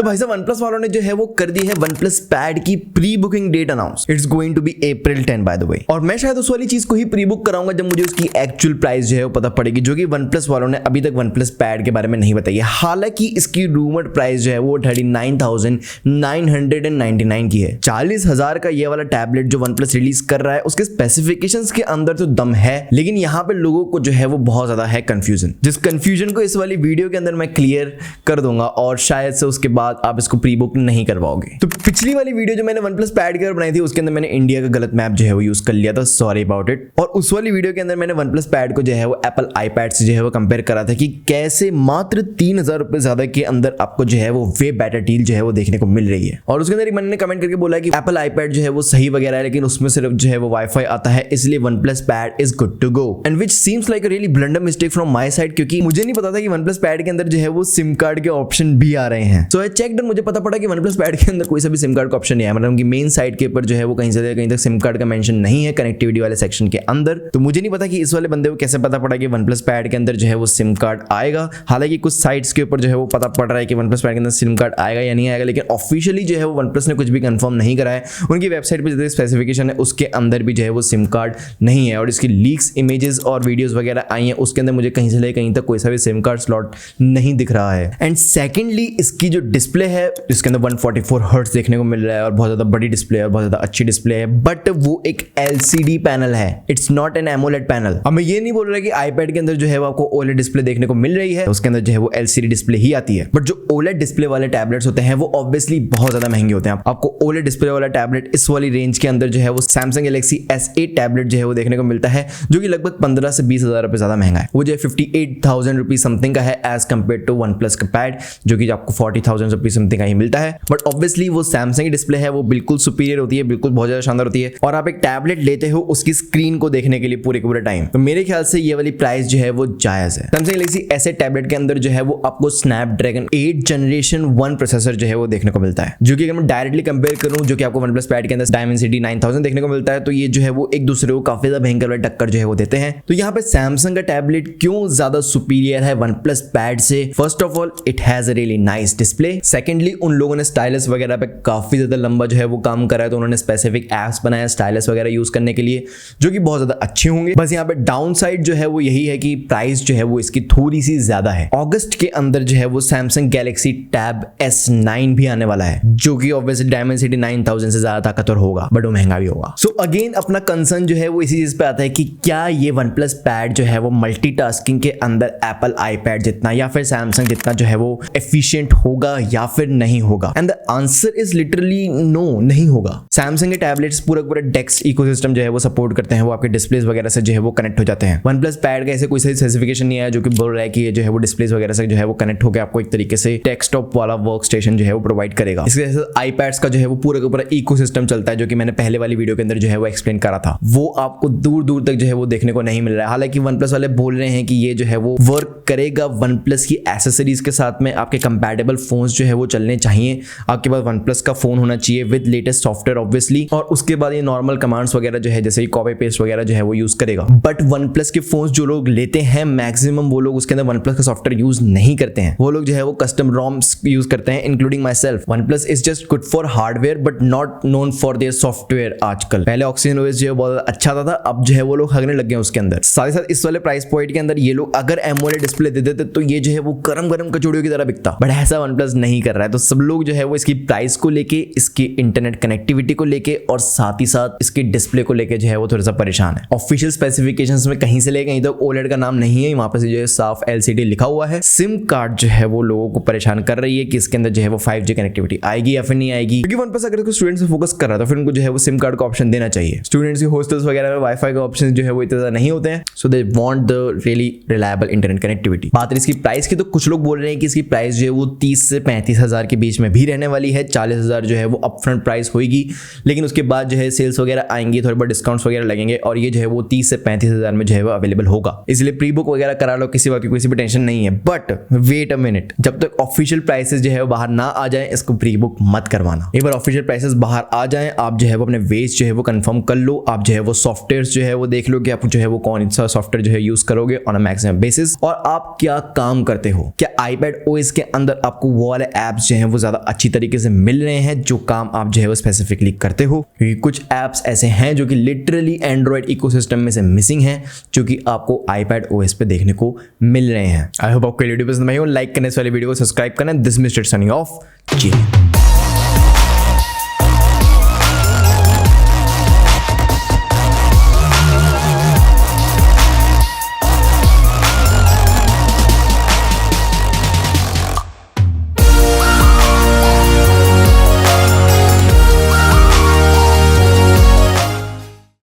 तो भाई साहब OnePlus वालों ने जो है वो कर दी है OnePlus पैड की pre booking date announce. It's going to be April 10 by the way. और मैं शायद उस वाली चीज को ही प्री बुक कराऊंगा जब मुझे उसकी एक्चुअल प्राइस जो है वो पता पड़ेगी, जो कि OnePlus वालों ने अभी तक OnePlus पैड के बारे में नहीं बताई है। हालांकि इसकी रूमर्ड प्राइस जो है वो 39,999 की है। 40,000 का ये वाला टैबलेट जो OnePlus रिलीज कर रहा है उसके स्पेसिफिकेशंस के अंदर तो दम है, लेकिन यहाँ पे लोगों को जो है वो बहुत ज्यादा है कंफ्यूजन, जिस कंफ्यूजन को इस वाली वीडियो के अंदर मैं क्लियर कर दूंगा और शायद से उसके बाद आप इसको प्री बुक नहीं करवाओगे। तो पिछली वाली वीडियो जो मैंने OnePlus पैड के बनाई थी उसके अंदर मैंने इंडिया का गलत मैप जो है वो यूज कर लिया था, सॉरी अबाउट इट। और उस वाली वीडियो के अंदर मैंने OnePlus पैड को जो है वो Apple iPad से जो है वो कंपेयर करा था कि कैसे मात्र 3,000 रुपए ज्यादा के अंदर आपको जो है वो वे बेटर डील जो है वो देखने को मिल रही है। और उसके अंदर एक मैंने कमेंट करके बोला है कि Apple iPad जो है वो सही वगैरह है, लेकिन उसमें सिर्फ जो है वो वाईफाई आता है, इसलिए OnePlus pad is good to go, and which seems like a really blunder mistake from my side, क्योंकि मुझे नहीं पता था कि OnePlus पैड के अंदर जो है वो सिम कार्ड के ऑप्शन भी आ रहे हैं। सो आई चेक्ड एंड मुझे पता पड़ा कि OnePlus पैड के अंदर कोई सा भी सिम कार्ड का ऑप्शन नहीं है, मतलब कि मेन साइड के ऊपर जो है वो कहीं से कहीं तक सिम कार्ड का मेंशन नहीं है कनेक्टिविटी वाले सेक्शन के अंदर। तो मुझे नहीं पता कि इस वाले बंदे को कैसे पता पड़ा कि OnePlus पैड के अंदर जो है वो सिम कार्ड आएगा। हालांकि कुछ साइट्स के ऊपर जो है वो पता पड़ रहा है कि OnePlus पैड के अंदर सिम कार्ड आएगा या नहीं आएगा, लेकिन ऑफिशियली जो है वो OnePlus ने कुछ भी कंफर्म नहीं करा है। उनकी वेबसाइट पे जो स्पेसिफिकेशन है उसके अंदर भी जो है वो सिम कार्ड नहीं है, और इसकी लीक्स इमेजेस और वीडियोस वगैरह आई हैं उसके अंदर मुझे कहीं से लेकर कहीं तक कोई सा भी सिम कार्ड स्लॉट नहीं दिख रहा है। एंड सेकेंडली इसकी जो डिस्प्ले है इसके अंदर 144 हर्ट्ज देखने को मिल रहा है और बहुत ज्यादा बड़ी डिस्प्ले है और बहुत ज्यादा अच्छी डिस्प्ले है, बट वो एक LCD पैनल है, it's not an AMOLED panel. अब मैं ये नहीं बोल रहा कि iPad के अंदर जो है वो आपको OLED डिस्प्ले देखने को मिल रही है, उसके अंदर जो है वो LCD डिस्प्ले ही आती है, बट जो OLED डिस्प्ले वाले टैबलेट्स होते हैं वो ऑब्वियसली बहुत ज्यादा महंगे होते हैं। आपको OLED डिस्प्ले वाला टैबलेट इस वाली रेंज के अंदर जो है वो Samsung Galaxy S8 टैबलेट जो है वो देखने को मिलता है, जो कि लगभग 15 से 20,000 रुपए ज्यादा महंगा है। वो जो 58,000 रुपीज समथिंग का है एज कंपेयर टू OnePlus का पैड, जो कि आपको 40,000 रुपीज समथिंग का ही मिलता है। बट ऑब्वियसली वो Samsung की डिस्प्ले है वो बिल्कुल सुपीरियर होती है, बिल्कुल बहुत ज्यादा शानदार होती है, और आप एक टैबलेट लेते हो उसकी स्क्रीन को देखने के लिए पूरे के पूरे टाइम। तो मेरे ख्याल से ये वाली प्राइस जो है वो जायज है। Samsung Galaxy S8 टैबलेट के अंदर जो है वो आपको Snapdragon 8 जनरेशन 1 प्रोसेसर जो है वो देखने को मिलता है, जो कि अगर मैं डायरेक्टली कंपेयर करूं जो कि आपको OnePlus पैड के अंदर Dimensity 9000 देखने को मिलता है, तो ये जो है वो एक दूसरे को काफी ज्यादा भयंकर वाली टक्कर जो है वो देते हैं। तो यहाँ पे Samsung का टैबलेट क्यों ज्यादा सुपीरियर है OnePlus पैड से? First of all it has a really nice display. Secondly उन लोगों ने स्टाइलस वगैरह पे काफी ज्यादा लंबा जो है वो काम करा है, तो उन्होंने स्पेसिफिक एप्स बनाया स्टाइलस वगैरह यूज करने के लिए, जो कि बहुत ज्यादा अच्छे होंगे। बस यहाँ पे डाउन साइड जो है वो यही है कि प्राइस जो है वो इसकी थोड़ी सी ज्यादा है। अगस्त के अंदर जो है वो Samsung Galaxy Tab S9 भी आने वाला है, जो कि ऑब्वियसली Dimensity 9000 से ज्यादा ताकतवर होगा, बट वो महंगा भी होगा। सो अगेन अपना कंसर्न जो है वो इसी चीज पे आता है कि क्या ये OnePlus पैड जो है वो मल्टीटास्किंग के अंदर Apple iPad जितना या फिर Samsung जितना जो है वो एफिशिएंट होगा या फिर नहीं होगा? And the answer is literally no, नहीं होगा। Samsung के टैबलेट्स पूरा डेक्स इकोसिस्टम जो है वो सपोर्ट करते हैं, वो आपके डिस्प्लेस वगैरह से जो है वो कनेक्ट हो जाते हैं। OnePlus पैड का ऐसे कोई सही स्पेसिफिकेशन नहीं है जो कि बोल रहा है कि ये जो है वो डिस्प्लेस वगैरह से जो है वो कनेक्ट होकर आपको एक तरीके से डेस्कटॉप वाला वर्क स्टेशन जो है वो प्रोवाइड करेगा। इसके जैसे iPads का जो है वो पूरा का पूरा इकोसिस्टम चलता है, जो कि मैंने पहले वाली वीडियो के अंदर जो है वो एक्सप्लेन करा था, वो आपको दूर दूर तक जो है वो देखने को नहीं मिल रहा है। हालांकि OnePlus वाले बोल रहे हैं कि ये जो है वो वर्क करेगा OnePlus की एसेसरीज के साथ में, आपके कंपैटिबल फोन्स जो है वो चलने चाहिए, आपके पास OnePlus का फोन होना चाहिए विद लेटेस्ट सॉफ्टवेयर ऑब्वियसली, और उसके बाद ये नॉर्मल कमांड्स वगैरह जो है जैसे ही कॉपी पेस्ट वगैरह जो है वो यूज करेगा। बट OnePlus के फोन्स जो लोग लेते हैं मैक्सिमम वो लोग उसके अंदर OnePlus का सॉफ्टवेयर यूज नहीं करते हैं, वो लोग जो है वो कस्टम रोम्स यूज करते हैं, including my self. OnePlus is just good for hardware but not known for their software. आजकल पहले Oxygen OS जो है बहुत अच्छा था, अब जो है वो लोग हगने लग गए उसके अंदर। साथ ही साथ इस वाले प्राइस पॉइंट के अंदर ये लोग अगर AMOLED डिस्प्ले दे देते तो ये जो है वो गरम गरम कचौड़ियों की तरह बिकता, बट ऐसा OnePlus नहीं कर रहा है। तो सब लोग जो है वो इसकी प्राइस को लेके, इसकी इंटरनेट कनेक्टिविटी को लेके और साथ ही साथ इसकी डिस्प्ले को लेके जो है वो थोड़ा सा परेशान है। ऑफिशियल स्पेसिफिकेशंस में कहीं से ले कहीं तक OLED का नाम नहीं है, वहां पे जो है साफ LCD लिखा हुआ है। सिम कार्ड जो है वो लोगों को परेशान कर रही है कि इसके अंदर जो है वो 5G कनेक्टिविटी आएगी या फिर नहीं आएगी, क्योंकि OnePlus अगर इसको स्टूडेंट्स पे फोकस कर रहा है तो फिर उनको जो है वो सिम कार्ड का ऑप्शन देना चाहिए। स्टूडेंट्स की हॉस्टल्स वगैरह में वाईफाई का ऑप्शन जो है वो इतना ज्यादा नहीं होते हैं, so they want the really reliable internet connectivity. बात इसकी प्राइस की, तो कुछ लोग बोल रहे हैं कि इसकी प्राइस जो है वो 30 से 35,000 के बीच में भी रहने वाली है। 40,000 जो है वो अपफ्रंट प्राइस होगी, लेकिन उसके बाद जो है सेल्स वगैरह आएंगी, थोड़े बहुत डिस्काउंट्स वगैरह लगेंगे और ये जो है वो 30 से 35,000 में जो है वो अवेलेबल होगा। इसलिए प्री बुक वगैरह करा लो, किसी बात की कोई भी टेंशन नहीं है। बट वेट अ मिनट, जब तक ऑफिशियल प्राइसेस जो है वो बाहर ना आ जाए इसको प्री बुक मत करवाना। एक बार ऑफिशियल प्राइसेस बाहर आ जाए, आप जो है वो अपने वेज जो है वो कंफर्म कर लो, आप जो है वो सॉफ्टवेयर जो है वो देख लो कि आप जो है वो कौन सा सॉफ्टवेयर जो है यूज करोगे ऑन अ मैक्सिमम बेसिस, और आप क्या काम करते हो। क्या iPad OS के अंदर आपको वो वाले एप्स जो हैं वो ज़्यादा अच्छी तरीके से मिल रहे हैं जो काम आप जो है वो स्पेसिफिकली करते हो, क्योंकि कुछ एप्स ऐसे हैं जो कि लिटरली एंड्रॉयड इकोसिस्टम में से मिसिंग हैं जो कि आपको iPad OS पे देखने को मिल रहे हैं। आई होप आपको वीडियो पसंद आई हो। लाइक करने इस वाले वीडियो को, सब्सक्राइब करना। This mister Sunny of ji.